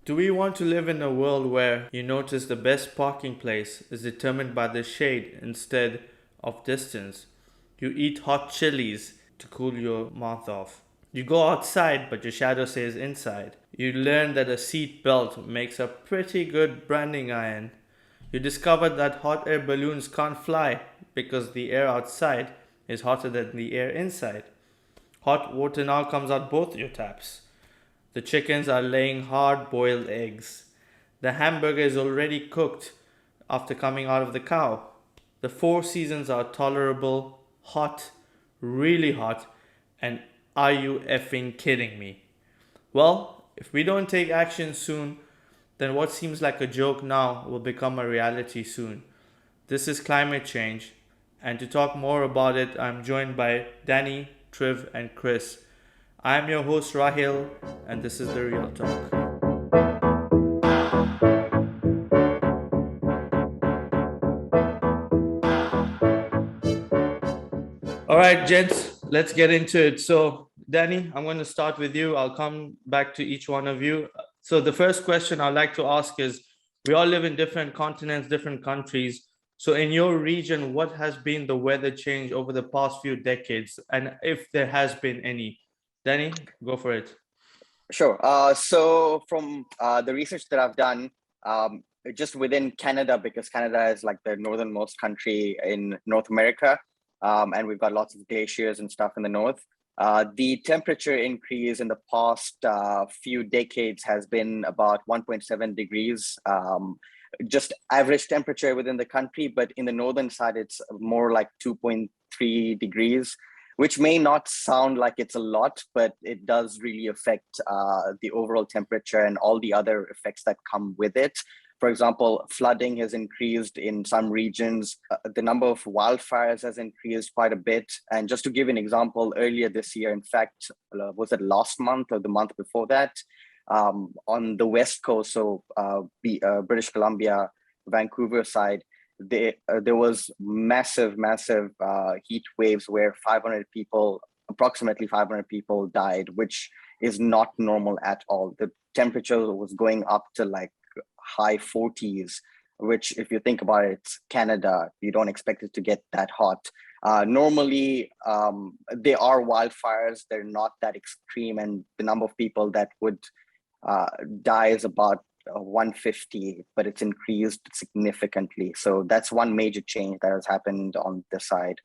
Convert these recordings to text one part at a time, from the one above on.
Do we want to live in a world where you notice the best parking place is determined by the shade instead of distance? You eat hot chilies to cool your mouth off. You go outside, but your shadow stays inside. You learn that a seat belt makes a pretty good branding iron. You discover that hot air balloons can't fly because the air outside is hotter than the air inside. Hot water now comes out both your taps. The chickens are laying hard boiled eggs. The hamburger is already cooked after coming out of the cow. The four seasons are tolerable, hot, really hot, and are you effing kidding me? Well, if we don't take action soon, then what seems like a joke now will become a reality soon. This is climate change, and to talk more about it, I'm joined by Danny, Triv, and Chris. I'm your host Rahil, and this is the Real Talk. All right, gents, let's get into it. So, Danny, I'm going to start with you. I'll come back to each one of you. So, the first question I'd like to ask is, we all live in different continents, different countries. So, in your region, what has been the weather change over the past few decades? And if there has been any? Danny, go for it. Sure. So from the research that I've done, just within Canada, because Canada is like the northernmost country in North America, and we've got lots of glaciers and stuff in the north. The temperature increase in the past few decades has been about 1.7 degrees, just average temperature within the country. But in the northern side, it's more like 2.3 degrees, which may not sound like it's a lot, but it does really affect the overall temperature and all the other effects that come with it. For example, flooding has increased in some regions. The number of wildfires has increased quite a bit. And just to give an example, earlier this year, in fact, was it last month or the month before that, on the West Coast, so British Columbia, Vancouver side, there was massive heat waves where approximately 500 people died, which is not normal at all. The temperature was going up to like high 40s, which if you think about it, it's Canada. You don't expect it to get that hot. Normally, there are wildfires. They're not that extreme, and the number of people that would die is about 150, but it's increased significantly. So that's one major change that has happened on the side.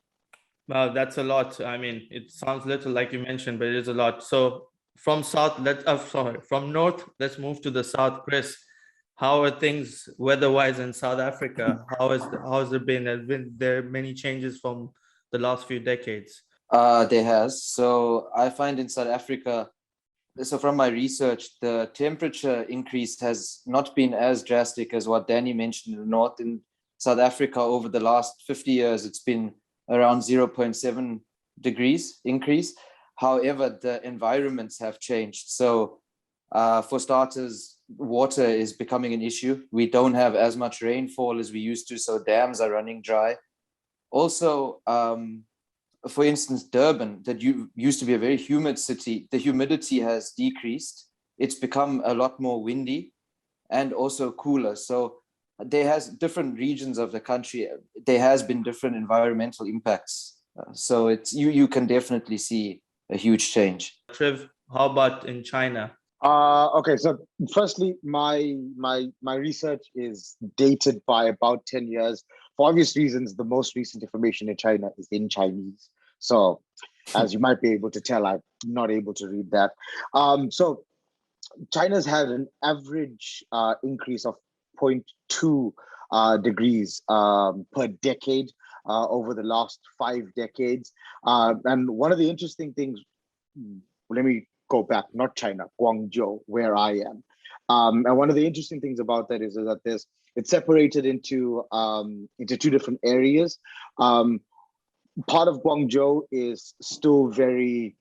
Wow, that's a lot. I mean, it sounds little like you mentioned, but it is a lot. So from south, from north, let's move to the south. Chris, how are things weather-wise in South Africa? How has it been? Has been there many changes from the last few decades? There has. So I find in South Africa, so from my research, the temperature increase has not been as drastic as what Danny mentioned in the north. In South Africa, over the last 50 years, it's been around 0.7 degrees increase. However, the environments have changed. So for starters, water is becoming an issue. We don't have as much rainfall as we used to, so dams are running dry. Also, for instance, Durban, that used to be a very humid city, the humidity has decreased. It's become a lot more windy and also cooler. So there has different regions of the country. There has been different environmental impacts. So it's you can definitely see a huge change. Triv, how about in China? Okay, so firstly, my research is dated by about 10 years. For obvious reasons, the most recent information in China is in Chinese. So as you might be able to tell, I'm not able to read that. So China's had an average increase of 0.2 degrees per decade over the last 5 decades. And one of the interesting things, let me go back, not China, Guangzhou, where I am. And one of the interesting things about that is that it's separated into two different areas. Part of Guangzhou is still very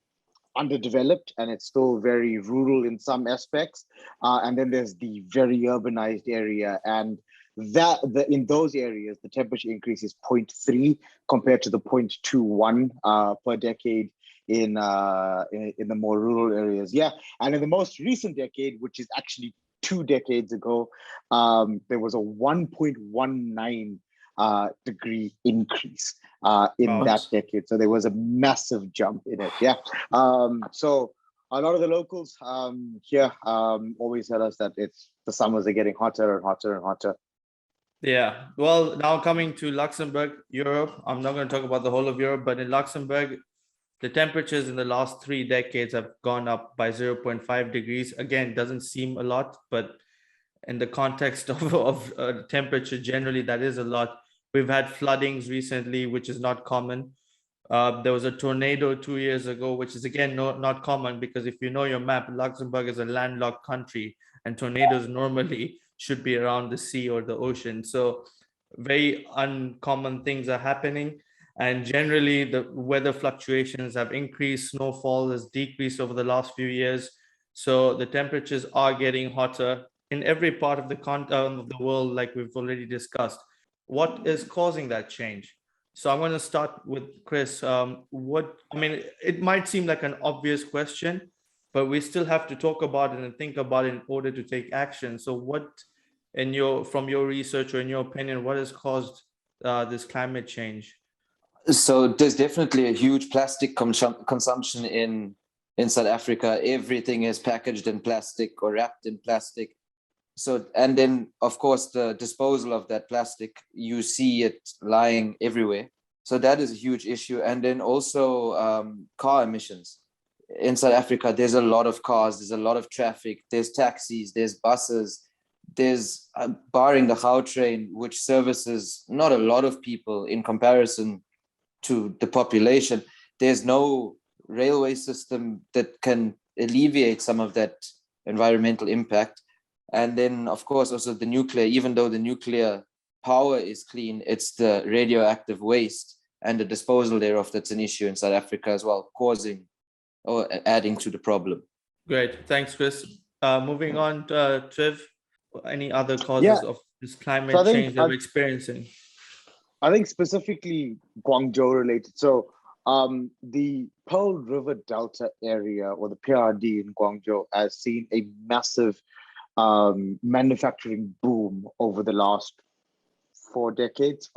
underdeveloped and it's still very rural in some aspects. And then there's the very urbanized area. And in those areas, the temperature increase is 0.3 compared to the 0.21 per decade in the more rural areas. Yeah, and in the most recent decade, which is actually 2 decades ago, there was a 1.19 degree increase in Wow. that decade. So there was a massive jump in it. Yeah. So a lot of the locals here always tell us that the summers are getting hotter and hotter and hotter. Yeah. Well, now coming to Luxembourg, Europe, I'm not going to talk about the whole of Europe, but in Luxembourg, the temperatures in the last 3 decades have gone up by 0.5 degrees. Again, doesn't seem a lot, but in the context of temperature generally, that is a lot. We've had floodings recently, which is not common. There was a tornado 2 years ago, which is again not common, because if you know your map, Luxembourg is a landlocked country and tornadoes normally should be around the sea or the ocean. So very uncommon things are happening. And generally, the weather fluctuations have increased, snowfall has decreased over the last few years. So the temperatures are getting hotter in every part of the world, like we've already discussed. What is causing that change? So I'm going to start with Chris. It might seem like an obvious question, but we still have to talk about it and think about it in order to take action. So what, from your research or in your opinion, what has caused this climate change? So there's definitely a huge plastic consumption in South Africa. Everything is packaged in plastic or wrapped in plastic. So, and then of course the disposal of that plastic, you see it lying everywhere. So that is a huge issue. And then also car emissions. In South Africa, there's a lot of cars, there's a lot of traffic, there's taxis, there's buses, there's barring the Gautrain, which services not a lot of people in comparison to the population. There's no railway system that can alleviate some of that environmental impact. And then, of course, also the nuclear, even though the nuclear power is clean, it's the radioactive waste and the disposal thereof that's an issue in South Africa as well, causing or adding to the problem. Great. Thanks, Chris. Moving on, Triv, any other causes of this climate change that we're experiencing? I think specifically Guangzhou related. So the Pearl River Delta area, or the PRD in Guangzhou, has seen a massive manufacturing boom over the last 5 decades.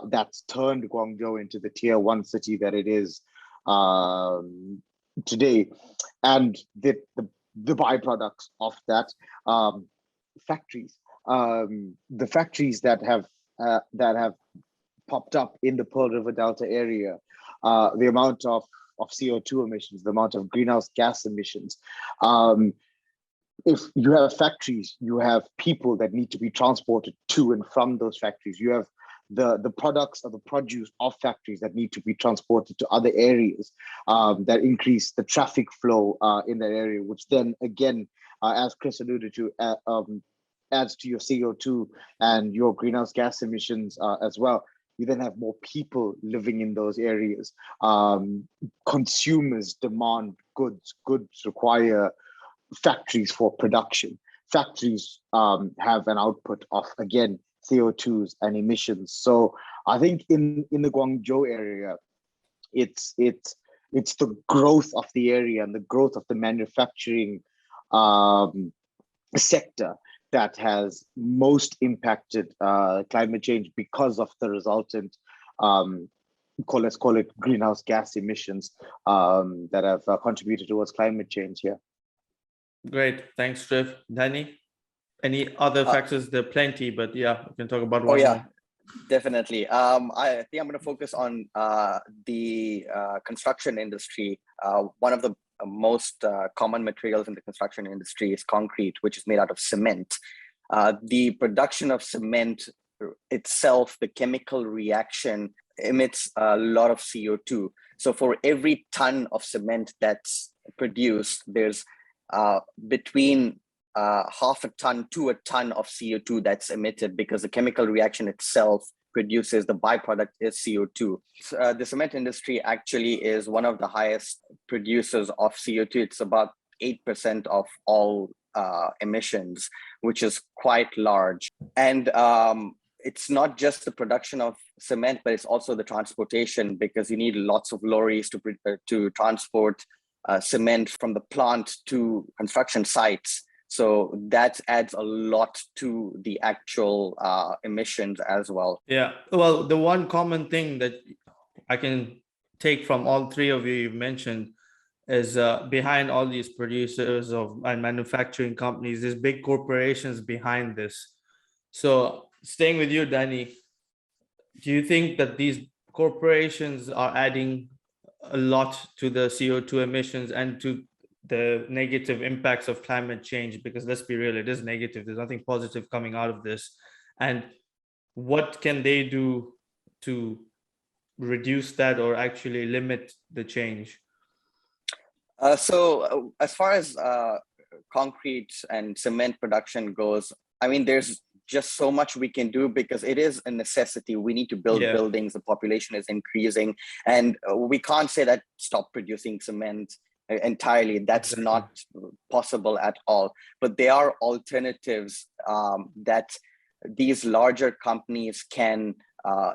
That's turned Guangzhou into the tier 1 city that it is today. And the byproducts of that, factories, the factories that have popped up in the Pearl River Delta area, the amount of CO2 emissions, the amount of greenhouse gas emissions. If you have factories, you have people that need to be transported to and from those factories. You have the products or the produce of factories that need to be transported to other areas that increase the traffic flow in that area, which then again, as Chris alluded to, adds to your CO2 and your greenhouse gas emissions as well. You then have more people living in those areas. Consumers demand goods. Goods require factories for production. Factories have an output of, again, CO2s and emissions. So I think in the Guangzhou area, it's the growth of the area and the growth of the manufacturing sector that has most impacted climate change because of the resultant, let's call it greenhouse gas emissions that have contributed towards climate change here. Great, thanks, Triv. Danny, any other factors? There are plenty, but yeah, we can talk about one Oh yeah, more. definitely. I think I'm going to focus on the construction industry. One of the most common materials in the construction industry is concrete, which is made out of cement. The production of cement itself, the chemical reaction, emits a lot of CO2. So for every ton of cement that's produced, there's between half a ton to a ton of CO2 that's emitted, because the chemical reaction itself produces, the byproduct is CO2. The cement industry actually is one of the highest producers of CO2. It's about 8% of all emissions, which is quite large. And it's not just the production of cement, but it's also the transportation, because you need lots of lorries to transport cement from the plant to construction sites. So that adds a lot to the actual emissions as well. Yeah. Well, the one common thing that I can take from all three of you you've mentioned is behind all these producers of and manufacturing companies, there's big corporations behind this. So staying with you, Danny, do you think that these corporations are adding a lot to the CO2 emissions and to the negative impacts of climate change? Because let's be real, it is negative. There's nothing positive coming out of this. And what can they do to reduce that or actually limit the change? As far as concrete and cement production goes, I mean, there's just so much we can do because it is a necessity. We need to build buildings. The population is increasing, and we can't say that stop producing cement entirely. That's not possible at all. But there are alternatives that these larger companies can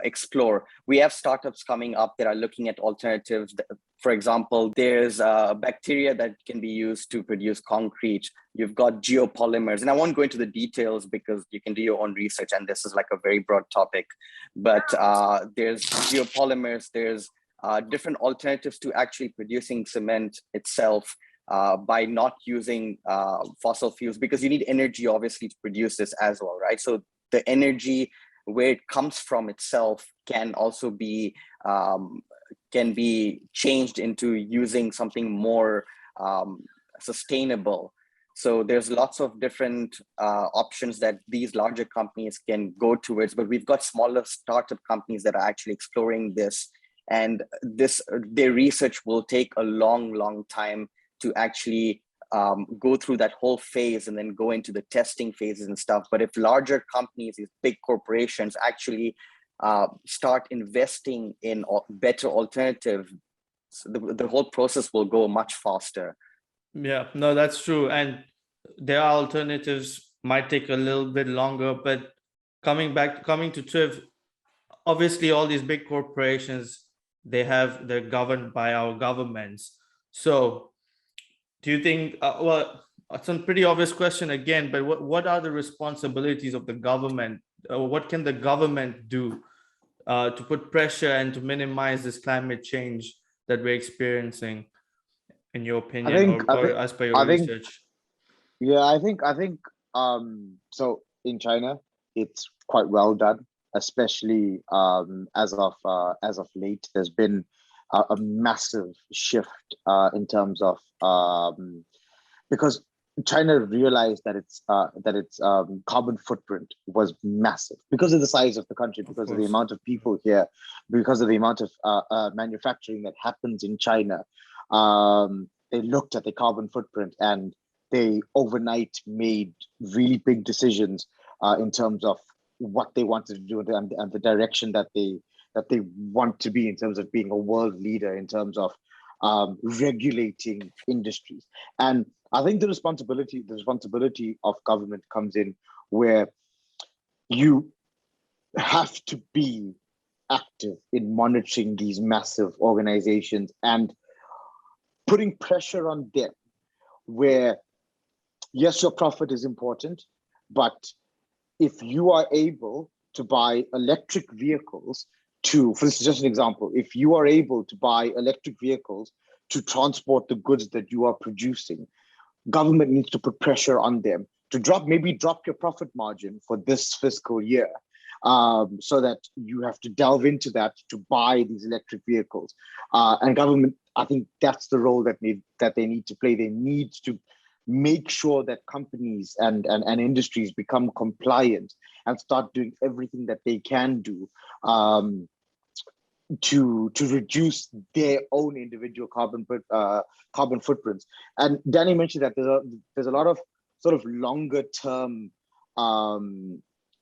explore. We have startups coming up that are looking at alternatives. For example, there's a bacteria that can be used to produce concrete. You've got geopolymers, and I won't go into the details because you can do your own research, and this is like a very broad topic. But there's geopolymers, there's different alternatives to actually producing cement itself by not using fossil fuels, because you need energy, obviously, to produce this as well, right? So the energy, where it comes from itself, can also be can be changed into using something more sustainable. So there's lots of different options that these larger companies can go towards, but we've got smaller startup companies that are actually exploring this, and their research will take a long time to actually go through that whole phase and then go into the testing phases and stuff. But if larger companies, these big corporations, actually start investing in better alternatives, the whole process will go much faster. Yeah, no, that's true. And there are alternatives, might take a little bit longer, but coming to Triv, obviously all these big corporations, they're governed by our governments. So do you think, well, it's a pretty obvious question again, but what are the responsibilities of the government? What can the government do to put pressure and to minimize this climate change that we're experiencing, in your opinion, as per your research? Yeah, I think so in China it's quite well done, especially as of late. There's been a massive shift in terms of because China realized that its carbon footprint was massive because of the size of the country, because of the amount of people here, because of the amount of manufacturing that happens in China. They looked at the carbon footprint and they overnight made really big decisions in terms of what they wanted to do and the direction that they want to be in terms of being a world leader in terms of regulating industries. And I think the responsibility of government comes in where you have to be active in monitoring these massive organizations and putting pressure on them, where yes, your profit is important, but if you are able to buy electric vehicles for instance, just an example, if you are able to buy electric vehicles to transport the goods that you are producing, government needs to put pressure on them to drop your profit margin for this fiscal year, so that you have to delve into that to buy these electric vehicles. And government, I think that's the role that they need to play. They need to make sure that companies and industries become compliant and start doing everything that they can do to reduce their own individual carbon footprints. And Danny mentioned that there's a lot of sort of longer term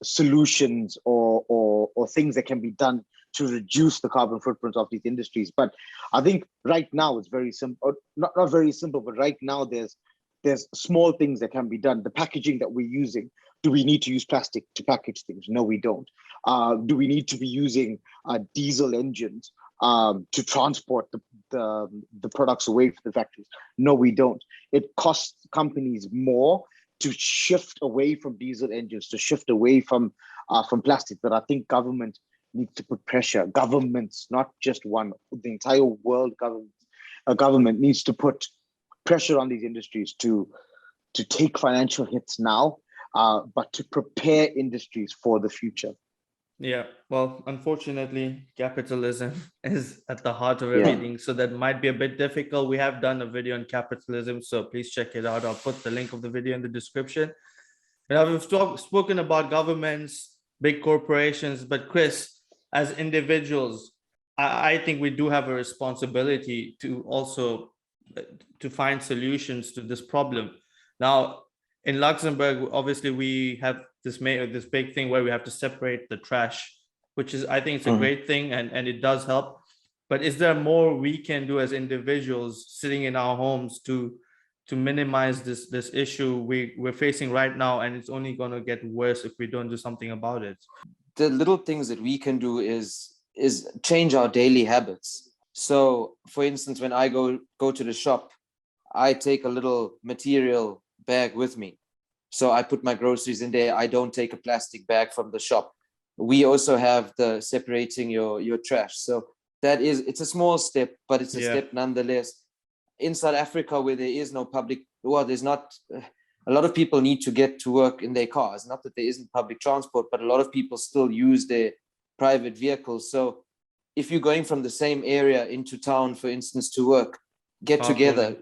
solutions or things that can be done to reduce the carbon footprint of these industries. But I think right now it's very simple, not very simple, but right now there's small things that can be done. The packaging that we're using, do we need to use plastic to package things? No, we don't. Do we need to be using diesel engines to transport the products away from the factories? No, we don't. It costs companies more to shift away from diesel engines, to shift away from plastic. But I think government needs to put pressure. Governments, not just one, the entire world government needs to put pressure on these industries to take financial hits now, but to prepare industries for the future. Yeah, well, unfortunately, capitalism is at the heart of Yeah. everything. So that might be a bit difficult. We have done a video on capitalism, so please check it out. I'll put the link of the video in the description. And we've spoken about governments, big corporations, but Chris, as individuals, I think we do have a responsibility to also to find solutions to this problem. Now, in Luxembourg, obviously, we have this big thing where we have to separate the trash, which is, I think it's a great thing, and it does help. But is there more we can do as individuals sitting in our homes to minimize this issue we're facing right now, and it's only going to get worse if we don't do something about it? The little things that we can do is change our daily habits. So, for instance, when I go to the shop, I take a little material bag with me. So I put my groceries in there. I don't take a plastic bag from the shop. We also have the separating your trash. So it's a small step, but it's a step nonetheless. In South Africa, where there is no public, there's not, a lot of people need to get to work in their cars. Not that there isn't public transport, but a lot of people still use their private vehicles. So if you're going from the same area into town, for instance, to work, get together,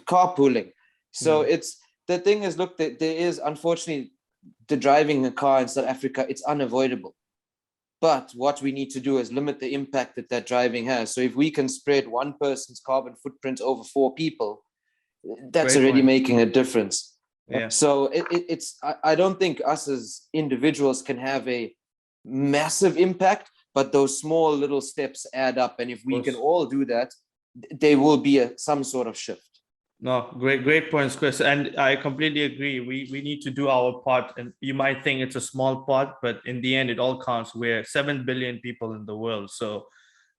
carpooling. So the thing is, look, there is, unfortunately, the driving a car in South Africa, it's unavoidable. But what we need to do is limit the impact that driving has. So if we can spread one person's carbon footprint over 4 people, that's already making a difference. Yeah. So I don't think us as individuals can have a massive impact, but those small little steps add up. And if we can all do that, there will be some sort of shift. No, great points, Chris. And I completely agree. We need to do our part. And you might think it's a small part, but in the end, it all counts. We're 7 billion people in the world. So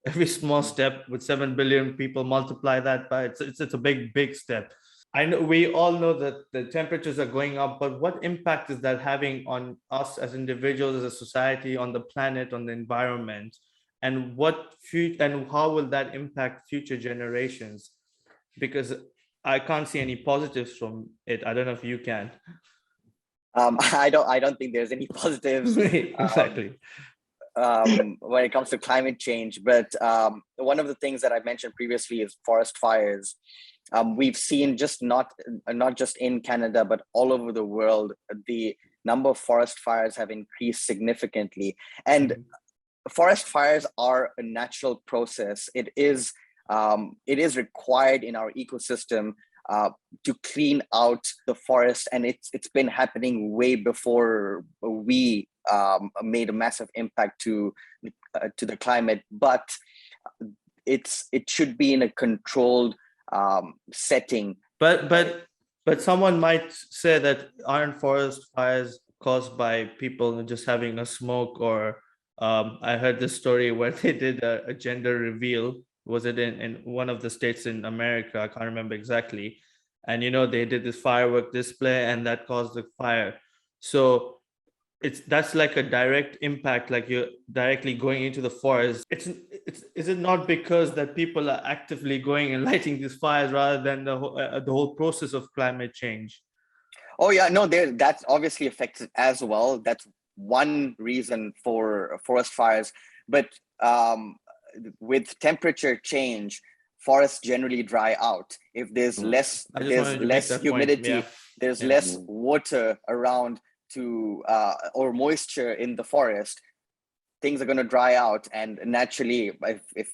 every small step with 7 billion people, multiply that by it's a big step. I know we all know that the temperatures are going up, but what impact is that having on us as individuals, as a society, on the planet, on the environment? And how will that impact future generations? Because I can't see any positives from it. I don't know if you can. I don't think there's any positives. Exactly. When it comes to climate change, but one of the things that I mentioned previously is forest fires. We've seen not just in Canada, but all over the world, the number of forest fires have increased significantly. And forest fires are a natural process. It is required in our ecosystem to clean out the forest, and it's been happening way before we made a massive impact to the climate. But it should be in a controlled setting. But someone might say that aren't forest fires caused by people just having a smoke? Or I heard this story where they did a gender reveal. Was it in one of the states in America? I can't remember exactly. And they did this firework display, and that caused the fire. So that's like a direct impact, like you're directly going into the forest. Is it not because that people are actively going and lighting these fires rather than the whole process of climate change? Oh yeah, no, that's obviously affected as well. That's one reason for forest fires. But with temperature change, forests generally dry out. If there's less humidity, there's less water around or moisture in the forest, things are going to dry out. And naturally, if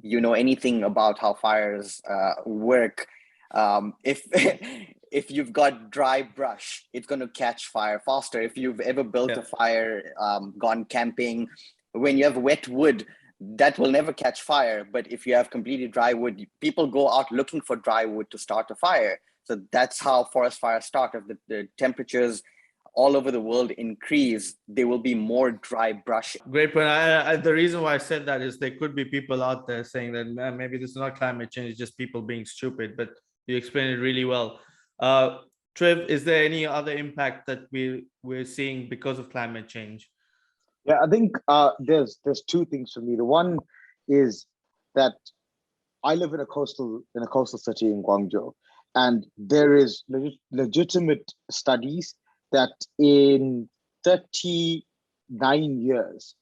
you know anything about how fires work, if you've got dry brush, it's going to catch fire faster. If you've ever built a fire, gone camping, when you have wet wood, that will never catch fire. But if you have completely dry wood, people go out looking for dry wood to start a fire. So that's how forest fires start. If the temperatures all over the world increase, there will be more dry brush. Great point. The reason why I said that is there could be people out there saying that maybe this is not climate change, it's just people being stupid. But you explained it really well. Trev, is there any other impact that we're seeing because of climate change? Yeah, I think there's two things for me. The one is that I live in a coastal city in Guangzhou, and there is legitimate studies that in 39 years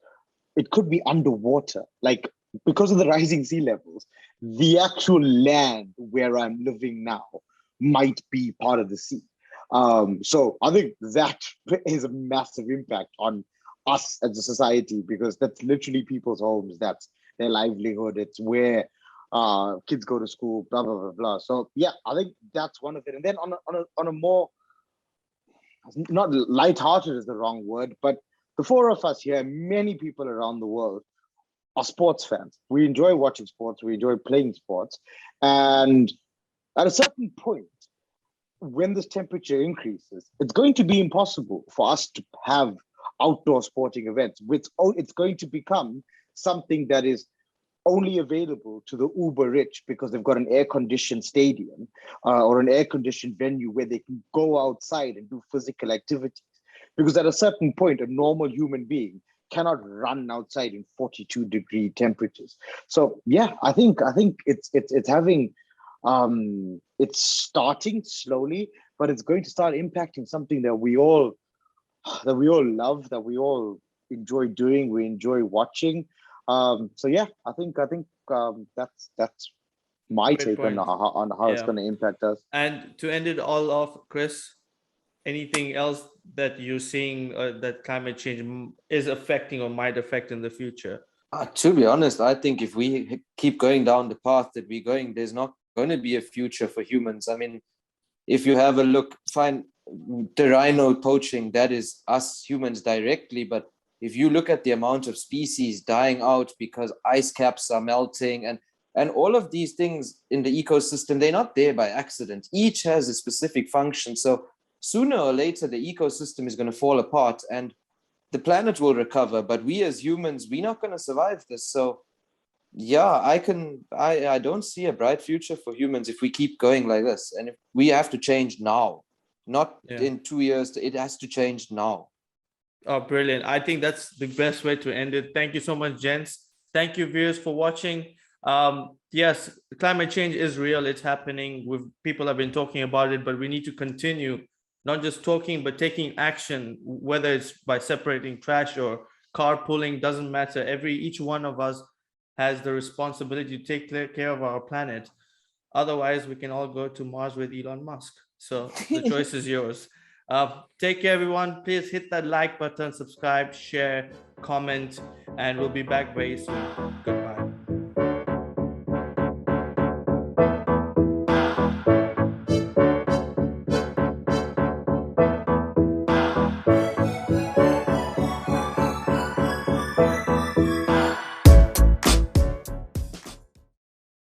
it could be underwater, like because of the rising sea levels, the actual land where I'm living now might be part of the sea. So I think that is a massive impact on us as a society because that's literally people's homes. That's their livelihood. It's where kids go to school. Blah blah blah blah. So yeah, I think that's one of it. And then on a more not light-hearted is the wrong word, but the four of us here, many people around the world are sports fans. We enjoy watching sports. We enjoy playing sports, and at a certain point when this temperature increases, it's going to be impossible for us to have outdoor sporting events. It's going to become something that is only available to the uber rich because they've got an air-conditioned stadium or an air-conditioned venue where they can go outside and do physical activities. Because at a certain point, a normal human being cannot run outside in 42-degree temperatures. So yeah, I think it's having it's starting slowly, but it's going to start impacting something that we all love, that we all enjoy doing, we enjoy watching. So yeah, I think that's my Great take on point. how it's Yeah. going to impact us. And to end it all off, Chris, anything else that you're seeing that climate change is affecting or might affect in the future? To be honest, I think if we keep going down the path that we're going, there's not going to be a future for humans. I mean, if you have a look, fine, the rhino poaching, that is us humans directly. But if you look at the amount of species dying out because ice caps are melting and all of these things in the ecosystem, they're not there by accident. Each has a specific function. So sooner or later, the ecosystem is going to fall apart and the planet will recover. But we as humans, we're not going to survive this. So yeah, I don't see a bright future for humans if we keep going like this. And if we have to change now, not in 2 years, it has to change now. Oh, brilliant. I think that's the best way to end it. Thank you so much, gents. Thank you, viewers, for watching. Yes, climate change is real. It's happening. People have been talking about it, but we need to continue not just talking, but taking action, whether it's by separating trash or carpooling, doesn't matter. Each one of us has the responsibility to take care of our planet. Otherwise, we can all go to Mars with Elon Musk. So the choice is yours. Take care, everyone. Please hit that like button, subscribe, share, comment, and we'll be back very soon. Goodbye.